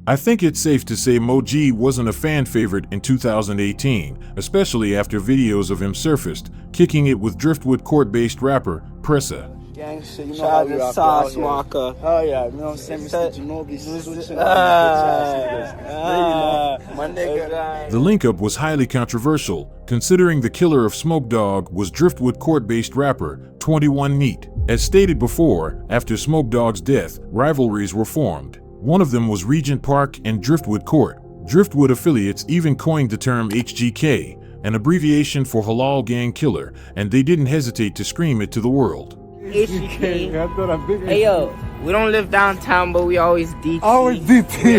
I think it's safe to say Mo-G wasn't a fan favorite in 2018, especially after videos of him surfaced, kicking it with Driftwood court-based rapper Pressa. Gang shit, you know how we rock sauce walker. Oh yeah, you know what I'm saying? Mr. Ginobili switching my nigga. The link-up was highly controversial, considering the killer of Smoke Dawg was Driftwood court-based rapper 21 Neat. As stated before, after Smoke Dawg's death, rivalries were formed. One of them was Regent Park and Driftwood Court. Driftwood affiliates even coined the term HGK, an abbreviation for halalgangK killer, and they didn't hesitate to scream it to the world. HGK. Hey yo, we don't live downtown, but we always DT. Always DT. We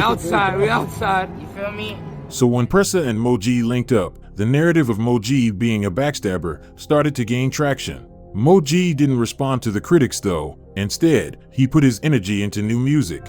outside, you feel me? So when Pressa and Mo-G linked up, the narrative of Mo-G being a backstabber started to gain traction. Mo-G didn't respond to the critics though. Instead, he put his energy into new music.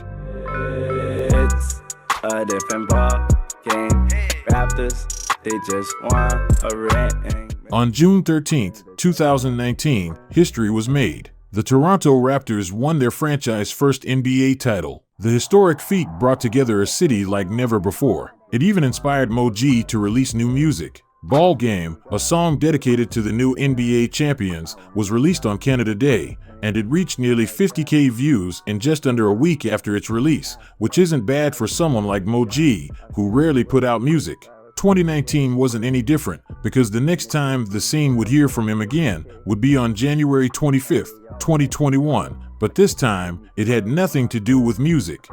It's a different ball game. Raptors, they just want a ring. On June 13th, 2019, history was made. The Toronto Raptors won their franchise first NBA title. The historic feat brought together a city like never before. It even inspired Mo-G to release new music. Ball Game, a song dedicated to the new NBA champions, was released on Canada Day, and it reached nearly 50,000 views in just under a week after its release, which isn't bad for someone like Mo-G, who rarely put out music. 2019 wasn't any different, because the next time the scene would hear from him again would be on January 25th, 2021, but this time it had nothing to do with music.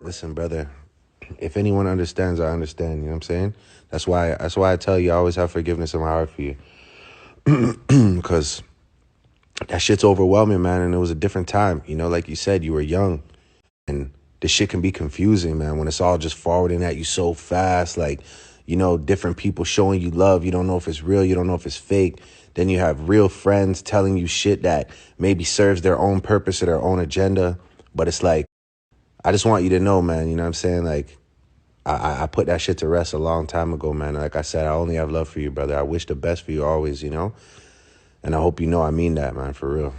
Listen, brother, if anyone understands, I understand, you know what I'm saying? That's why I tell you I always have forgiveness in my heart for you. Because that shit's overwhelming, man, and it was a different time. You know, like you said, you were young, and this shit can be confusing, man, when it's all just forwarding at you so fast. Like, you know, different people showing you love. You don't know if it's real. You don't know if it's fake. Then you have real friends telling you shit that maybe serves their own purpose or their own agenda. But it's like, I just want you to know, man, you know what I'm saying? Like, I put that shit to rest a long time ago, man. Like I said, I only have love for you, brother. I wish the best for you always, you know? And I hope you know I mean that, man, for real.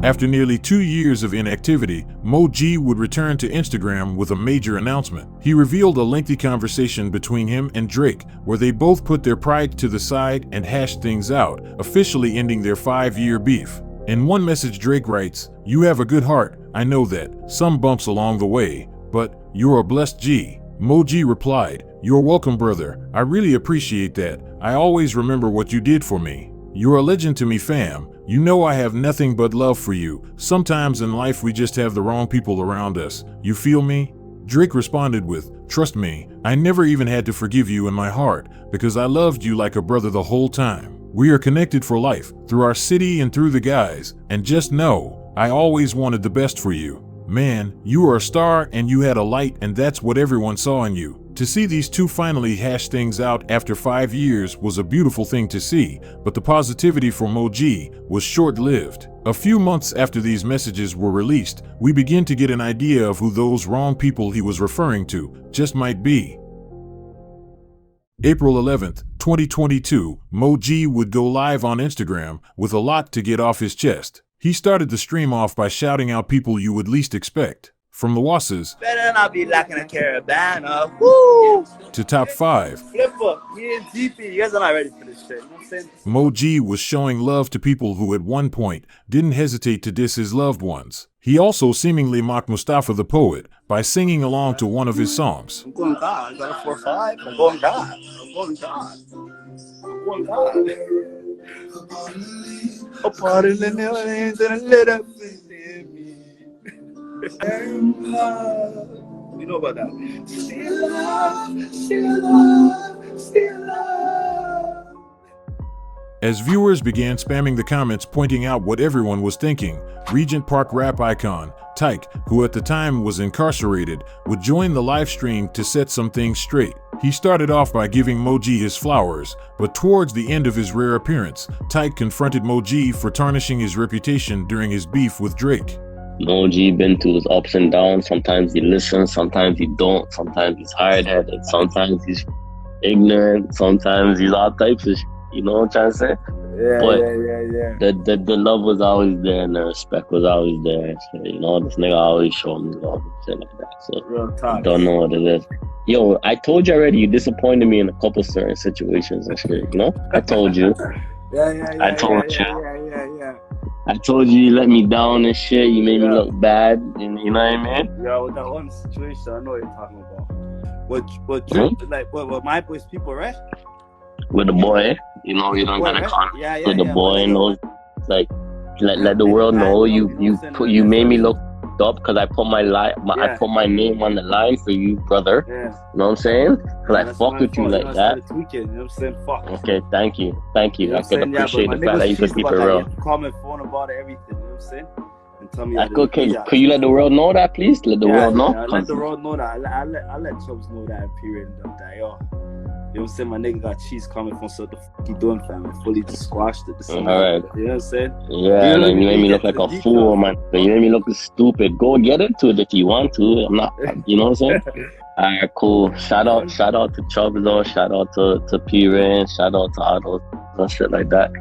After nearly 2 years of inactivity, Mo-G would return to Instagram with a major announcement. He revealed a lengthy conversation between him and Drake, where they both put their pride to the side and hashed things out, officially ending their 5-year beef. In one message, Drake writes, "You have a good heart, I know that. Some bumps along the way, but you're a blessed G." Mo-G replied, "You're welcome, brother. I really appreciate that. I always remember what you did for me." You're a legend to me, fam. You know I have nothing but love for you. Sometimes in life we just have the wrong people around us. You feel me? Drake responded with, "Trust me, I never even had to forgive you in my heart because I loved you like a brother the whole time. We are connected for life, through our city and through the guys, and just know, I always wanted the best for you. Man, you are a star and you had a light, and that's what everyone saw in you." To see these two finally hash things out after 5 years was a beautiful thing to see, but the positivity for Moji was short-lived. A few months after these messages were released, we begin to get an idea of who those wrong people he was referring to just might be. April 11th, 2022, Moji would go live on Instagram with a lot to get off his chest. He started the stream off by shouting out people you would least expect. From the Wasses Better not be lacking a caravan up. Woo! to Top 5, Flip up. Me and GP. You guys are not ready for this shit. You know what I'm saying? Moji was showing love to people who at one point didn't hesitate to diss his loved ones. He also seemingly mocked Mustafa the poet by singing along to one of his songs. I'm going God. I got a 4-5. I'm going God. I'm going God. I'm going God. A part in the millions and a little bit in me. You know about that. Still love, still love, still love. As viewers began spamming the comments pointing out what everyone was thinking, Regent Park rap icon Tyke, who at the time was incarcerated, would join the live stream to set some things straight. He started off by giving Moji his flowers, but towards the end of his rare appearance, Tyke confronted Moji for tarnishing his reputation during his beef with Drake. Moji been through his ups and downs. Sometimes he listens, sometimes he don't. Sometimes he's hard-headed, sometimes he's ignorant, sometimes he's all types of shit. You know what I'm trying to say? Yeah. The love was always there and the respect was always there. And shit, you know, this nigga always showed me love and shit like that. So I don't know what it is. Yo, I told you already, you disappointed me in a couple certain situations and shit, you know? I told you. I told you. I told you let me down and shit. You made me look bad. You know what I mean? Yeah, with that one situation, I know what you're talking about. What Drake, like, what my boys people, right? With the boy, you know, you don't gotta con with the boy, you know, like let the world know you made me look up because I put I put my name on the line for you, brother. You know what I'm saying? Because I fuck with you like that. You know what I'm saying? Fuck. Okay, thank you. I can appreciate the fact that you could keep it real. Call my phone about it, everything. You know what I'm saying? And tell me. Could you let the world know that, please? Let the world know. Yeah, let the world know that. I let Chubbs know that period and that, yo. You know what I'm saying? My nigga got cheese coming from, so what the fuck you doing, fam? I fully just squashed it. Alright. You know what I'm saying? Yeah, you made me look like a fool, man. You made me look stupid. Go get into it if you want to. I'm not, you know what I'm saying? Alright, cool. Shout out to Chubbs though. Shout out to P-Rain. Shout out to all those and shit like that.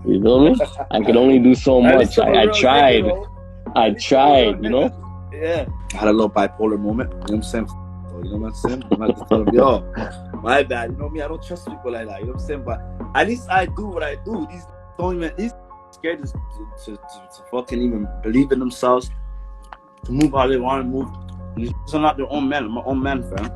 You feel me? I could only do so much. I tried. You know? Yeah. I had a little bipolar moment. You know what I'm saying? You know what I'm saying? I'm not just telling them, yo, my bad. You know me, I don't trust people like that. You know what I'm saying? But at least I do what I do. These don't even, these scared to fucking even believe in themselves, to move how they want to move. These are not their own men. I'm my own man, fam.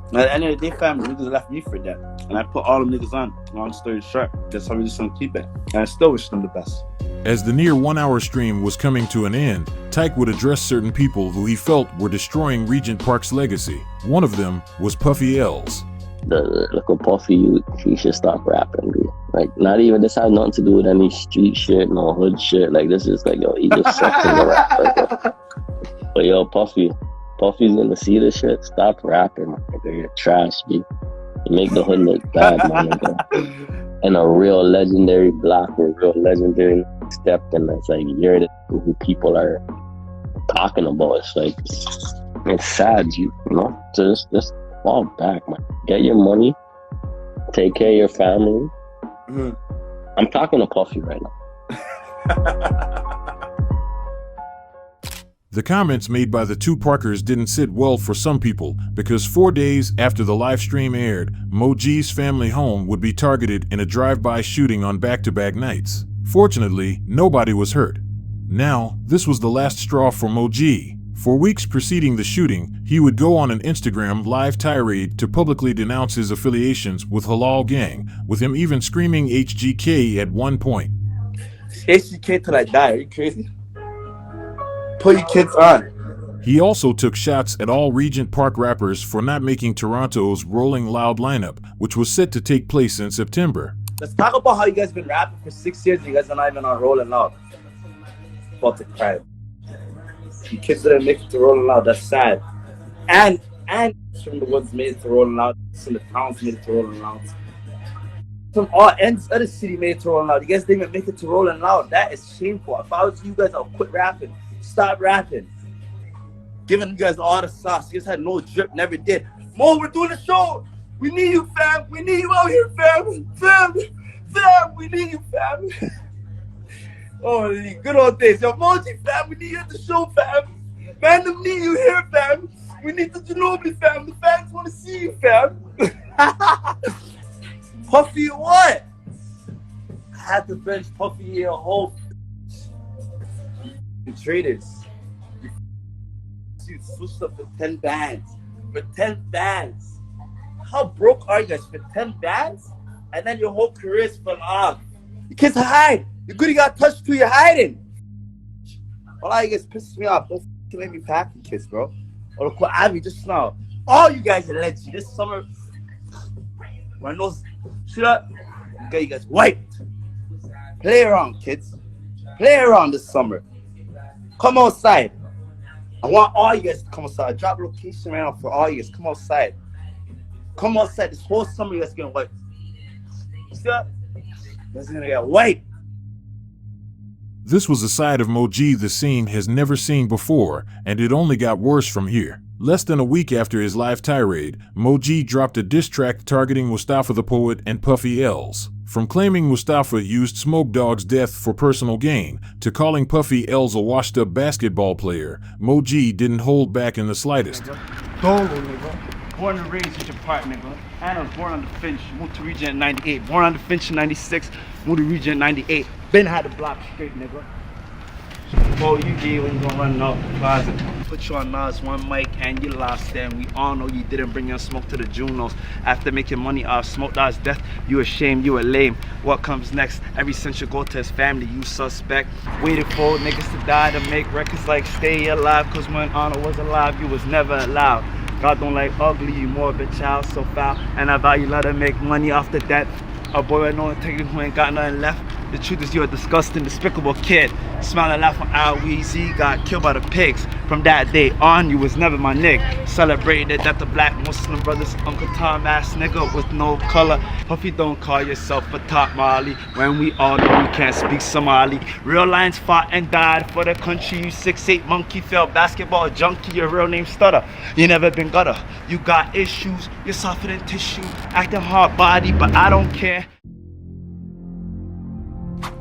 And at the end of the day, fam, niggas left me for that. And I put all them niggas on. Long story short, that's how we just want to keep it. And I still wish them the best. As the near 1 hour stream was coming to an end, Tyke would address certain people who he felt were destroying Regent Park's legacy. One of them was Puffy Els. Look at Puffy, he should stop rapping, dude. Like, not even, this has nothing to do with any street shit, no hood shit. Like, this is like, yo, he just sucks in the rap. Like, but yo, Puffy's gonna see this shit. Stop rapping, man. You're trash, dude. You make the hood look bad, man. And a real legendary block with real legendary step, and it's like you're the who people are talking about. It's like it's sad, you know. Just fall back, man. Get your money, take care of your family. Mm-hmm. I'm talking to Puffy right now. The comments made by the two Parkers didn't sit well for some people because 4 days after the live stream aired, Moji's family home would be targeted in a drive-by shooting on back-to-back nights. Fortunately, nobody was hurt. Now, this was the last straw for Moji. For weeks preceding the shooting, he would go on an Instagram live tirade to publicly denounce his affiliations with halalgangK, with him even screaming HGK at one point. HGK till I die, are you crazy? Put your kids on. He also took shots at all Regent Park rappers for not making Toronto's Rolling Loud lineup, which was set to take place in September. Let's talk about how you guys been rapping for 6 years and you guys are not even on Rolling Loud. About to cry. You kids didn't make it to Rolling Loud, that's sad. And from the woods made it to Rolling Loud, from the towns made it to Rolling Loud. From all ends of the city made it to Rolling Loud. You guys didn't even make it to Rolling Loud. That is shameful. If I was you guys, I'll quit rapping. Stop rapping. Giving you guys all the sauce. You guys had no drip, never did. Mo, we're doing a show. We need you, fam. We need you out here, fam. Fam, we need you, fam. Oh, good old days. Yo, Moji, fam, we need you at the show, fam. Man, them need you here, fam. We need the Ginobili, fam. The fans want to see you, fam. Puffy, what? I had to bench Puffy a whole traders. You switched up for 10 bands. For 10 bands. How broke are you guys for 10 bands? And then your whole career's fell off. You kids hide. You goody got touched too, you're hiding. All you guys pisses me off. Don't make me pack you kids, bro. Or look what Abby just now. All you guys are leggy. This summer, when those shut up, you guys wiped. Play around, kids. Play around this summer. Come outside. I want all you guys to come outside. Drop location right now for all you guys. Come outside. Come outside. This whole summer you guys getting wiped. See that? You guys are gonna get wiped. This was a side of Moji the scene has never seen before, and it only got worse from here. Less than a week after his live tirade, Moji dropped a diss track targeting Mustafa the Poet and Puffy Els. From claiming Mustafa used Smoke Dawg's death for personal gain, to calling Puffy Els a washed-up basketball player, Moji didn't hold back in the slightest. Dolo, nigga. Born and raised in your part, nigga. And I was born on the Finch, moved to Regent in 98. Born on the Finch in 96, moved to Regent in 98. Been had the block straight, nigga. Oh, you gave when you gonna run out the closet. Put you on Nas one mic and you lost them. We all know you didn't bring your smoke to the Junos. After making money off Smoke Dawg's death, you ashamed, you a lame. What comes next? Every cent you go to his family, you suspect. Waited for niggas to die to make records like Stay Alive. Cause when Honor was alive, you was never allowed. God don't like ugly, you more of a child, so foul. And I vow you let her make money off the debt. A boy with no integrity who ain't got nothing left. The truth is you're a disgusting, despicable kid. Smile and laugh when Al-Weezy got killed by the pigs. From that day on, you was never my nigga. Celebrating the death of black Muslim brothers. Uncle Tom ass nigga with no color. Puffy, don't call yourself a top Mali when we all know you can't speak Somali. Real lions fought and died for the country. You 6'8" monkey, failed basketball junkie. Your real name Stutter. You never been gutter. You got issues. You're softer than tissue. Acting hard body, but I don't care.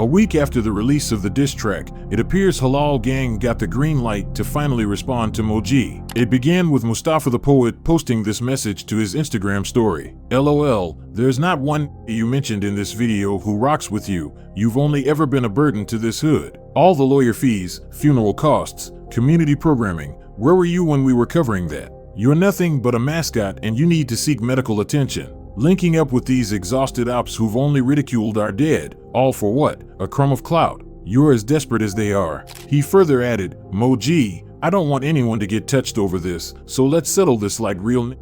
A week after the release of the diss track, it appears halalgangK got the green light to finally respond to Moji. It began with Mustafa the Poet posting this message to his Instagram story. LOL, there's not one you mentioned in this video who rocks with you. You've only ever been a burden to this hood. All the lawyer fees, funeral costs, community programming, where were you when we were covering that? You're nothing but a mascot and you need to seek medical attention. Linking up with these exhausted ops who've only ridiculed our dead, all for what? A crumb of clout. You're as desperate as they are. He further added, Moji, I don't want anyone to get touched over this, so let's settle this like real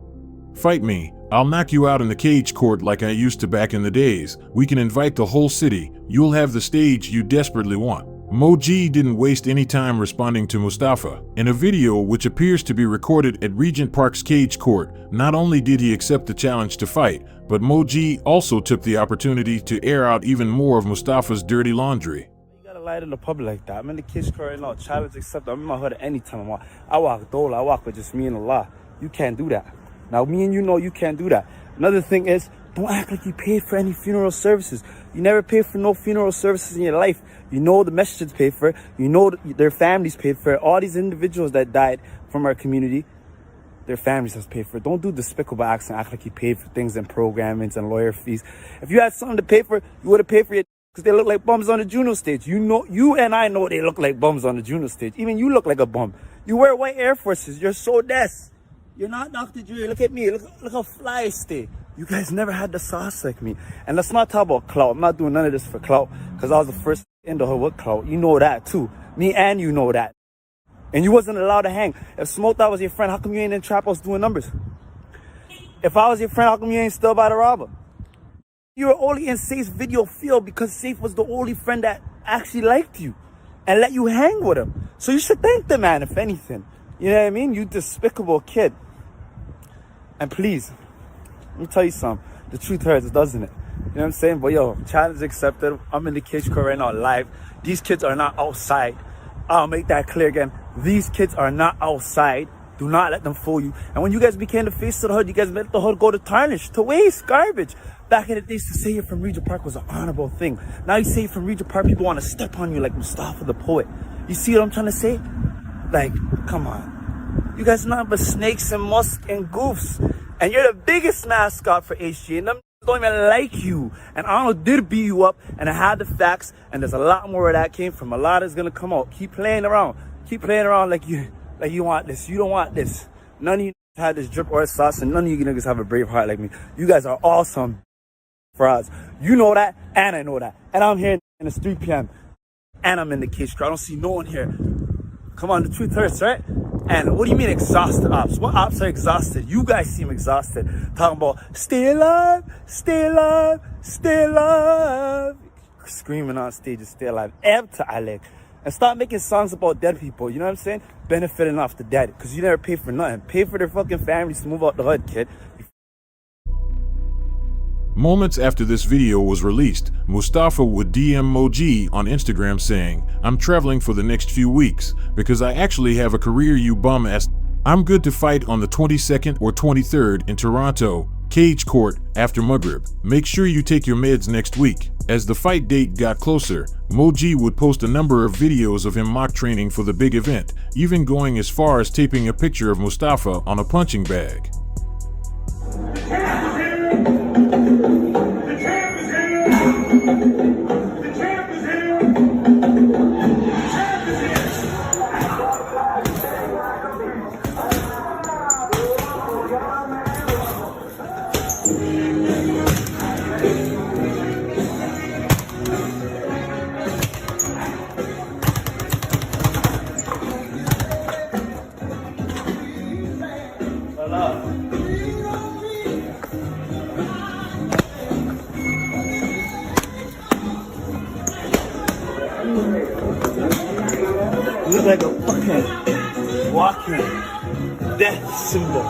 Fight me, I'll knock you out in the cage court like I used to back in the days. We can invite the whole city, you'll have the stage you desperately want. Moji didn't waste any time responding to Mustafa. In a video which appears to be recorded at Regent Park's cage court, not only did he accept the challenge to fight, but Moji also took the opportunity to air out even more of Mustafa's dirty laundry. You gotta lie to the public like that. I'm in the cage court right now, challenge accepted. I'm in my hood at any time. I walk dole, I walk with just me and Allah. You can't do that. Now me and you know you can't do that. Another thing is, don't act like you paid for any funeral services. You never paid for no funeral services in your life. You know the messages paid for it. You know their families paid for it. All these individuals that died from our community, their families has paid for it. Don't do despicable acts and act like you paid for things and programmings and lawyer fees. If you had something to pay for, you would have paid for it because they look like bums on the Juno stage. You know, you and I know they look like bums on the Juno stage. Even you look like a bum. You wear white Air Forces. You're so des. You're not Dr. Dre. Look at me. Look how fly I stay. You guys never had the sauce like me. And let's not talk about clout. I'm not doing none of this for clout because I was the first in the hood with clout. You know that too. Me and you know that. And you wasn't allowed to hang. If Smoke Dawg was your friend, how come you ain't in trap house doing numbers? If I was your friend, how come you ain't still by the robber? You were only in Safe's video field because Safe was the only friend that actually liked you and let you hang with him. So you should thank the man, if anything. You know what I mean? You despicable kid. And please, let me tell you something. The truth hurts, doesn't it? You know what I'm saying? But yo, challenge accepted. I'm in the cage court right now live. These kids are not outside. I'll make that clear again. These kids are not outside. Do not let them fool you. And when you guys became the face of the hood, you guys let the hood go to tarnish, to waste, garbage. Back in the days, to say you're from Regent Park was an honorable thing. Now you say you're from Regent Park, people want to step on you like Mustafa the poet. You see what I'm trying to say? Like, come on. You guys not but snakes and musk and goofs. And you're the biggest mascot for HG. And them don't even like you. And Arnold did beat you up, and I had the facts, and there's a lot more where that came from. A lot is gonna come out. Keep playing around. Keep playing around like you want this. You don't want this. None of you had this drip or sauce, and none of you niggas have a brave heart like me. You guys are awesome frauds. You know that, and I know that. And I'm here and it's 3 p.m. and I'm in the cage crowd. I don't see no one here. Come on, the truth hurts, right? And what do you mean exhausted ops? What ops are exhausted? You guys seem exhausted. Talking about stay alive, stay alive, stay alive. Screaming on stage, stay alive. And stop making songs about dead people. You know what I'm saying? Benefiting off the dead. Because you never pay for nothing. Pay for their fucking families to move out the hood, kid. Moments after this video was released, Mustafa would DM Moji on Instagram saying, "I'm traveling for the next few weeks because I actually have a career, you bum ass. I'm good to fight on the 22nd or 23rd in Toronto, cage court after Maghrib. Make sure you take your meds next week." As the fight date got closer, Moji would post a number of videos of him mock training for the big event, even going as far as taping a picture of Mustafa on a punching bag. You look like a fucking walking death symbol.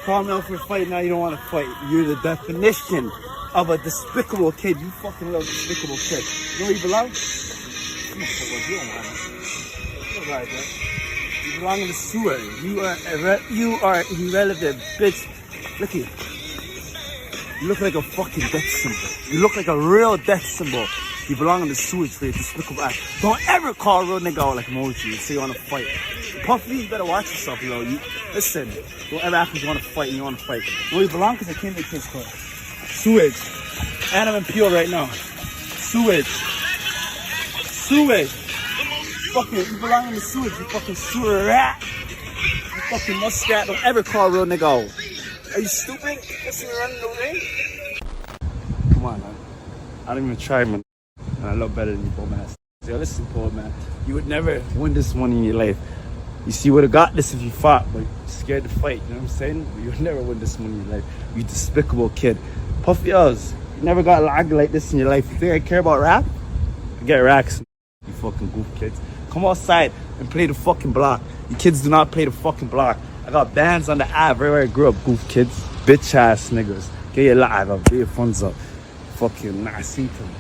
Call me out for a fight, now you don't want to fight. You're the definition of a despicable kid. You fucking little despicable kid. You know where you belong? You don't want it. You belong in the sewer. You are irrelevant, bitch. Look at you. You look like a fucking death symbol. You look like a real death symbol. You belong in the sewage for your despicable ass. Don't ever call a real nigga out like Moji and say you want to fight. Puffy, you better watch yourself, yo. Listen, don't ever ask me you want to fight and you want to fight. Where you belong? Because I came to the kids' club. Sewage. And I'm in Peel right now. Sewage. Sewage. Fucking, you belong in the sewage, you fucking sewer rat. You fucking muskrat. Don't ever call a real nigga out. Are you stupid? That's me running away? Come on, man. I don't even try, man. And I look better than you, bum ass. Yo, listen, poor man. You would never win this one in your life. You see, you would have got this if you fought, but you're scared to fight. You know what I'm saying? But you would never win this one in your life. You despicable kid. Puffy L's. You never got lagged like this in your life. You think I care about rap? I get racks. You fucking goof kids. Come outside and play the fucking block. You kids do not play the fucking block. I got bands on the app right where I grew up, goof kids. Bitch ass niggas. Get your live up, get your funds up. Fucking nasty to me.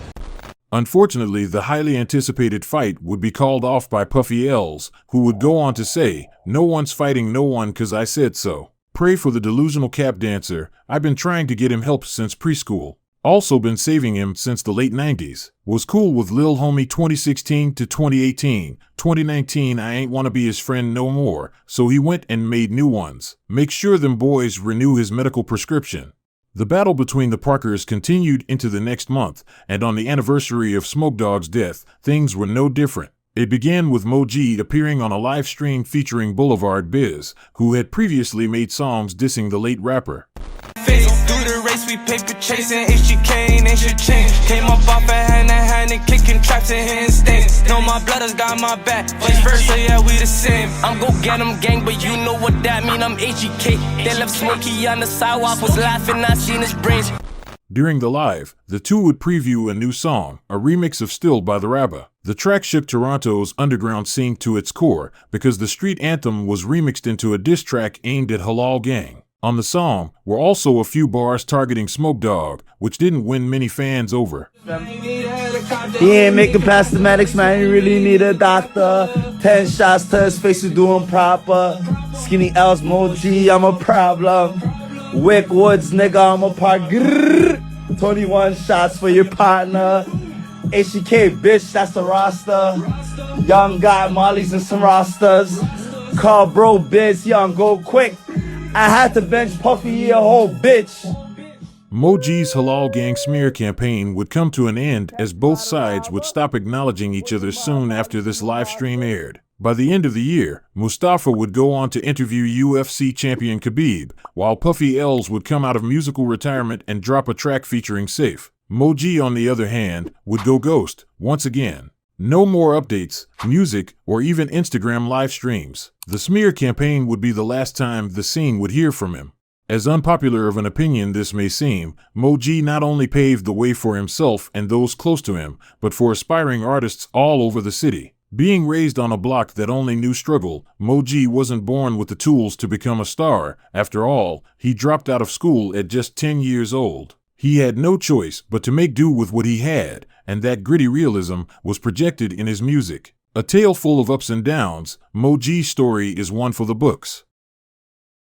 Unfortunately, the highly anticipated fight would be called off by Puffy L's, who would go on to say, "No one's fighting no one cause I said so. Pray for the delusional cap dancer. I've been trying to get him help since preschool. Also been saving him since the late 90s. Was cool with Lil Homie 2016 to 2018. 2019, I ain't wanna be his friend no more, so he went and made new ones. Make sure them boys renew his medical prescription." The battle between the Parkers continued into the next month, and on the anniversary of Smoke Dogg's death, things were no different. It began with Mo-G appearing on a live stream featuring Boulevard Bizz, who had previously made songs dissing the late rapper. Through the race, we paper chasing HGK and ain't shit change. Came up off a hand to hand and kicking traps and hitting stains. Know my blooders got my back, vice versa, yeah, we the same. I'm go get 'em gang, but you know what that mean, I'm HGK. They left Smokey on the sidewalk, was laughing, I seen his brains. During the live, the two would preview a new song, a remix of Still by the Rabba. The track shook Toronto's underground scene to its core because the street anthem was remixed into a diss track aimed at halalgangK. On the song were also a few bars targeting Smoke Dawg, which didn't win many fans over. He ain't making past the medics, man, he really need a doctor. 10 shots to his face to do him proper. Skinny L's Mo-G, I'm a problem. Wick Woods, nigga, I'm a part. Grrr. 21 shots for your partner. HGK, bitch, that's the roster. Young got mollies and some rosters. Call bro, bitch, young, go quick. I had to bench Puffy a whole bitch. Mo-G's halalgangK smear campaign would come to an end as both sides would stop acknowledging each other soon after this live stream aired. By the end of the year, Mustafa would go on to interview UFC champion Khabib, while Puffy L's would come out of musical retirement and drop a track featuring Safe. Mo-G, on the other hand, would go ghost once again. No more updates, music, or even Instagram live streams. The smear campaign would be the last time the scene would hear from him. As unpopular of an opinion this may seem, Mo-G not only paved the way for himself and those close to him, but for aspiring artists all over the city. Being raised on a block that only knew struggle, Mo-G wasn't born with the tools to become a star. After all, he dropped out of school at just 10 years old. He had no choice but to make do with what he had, and that gritty realism was projected in his music. A tale full of ups and downs, Mo-G's story is one for the books.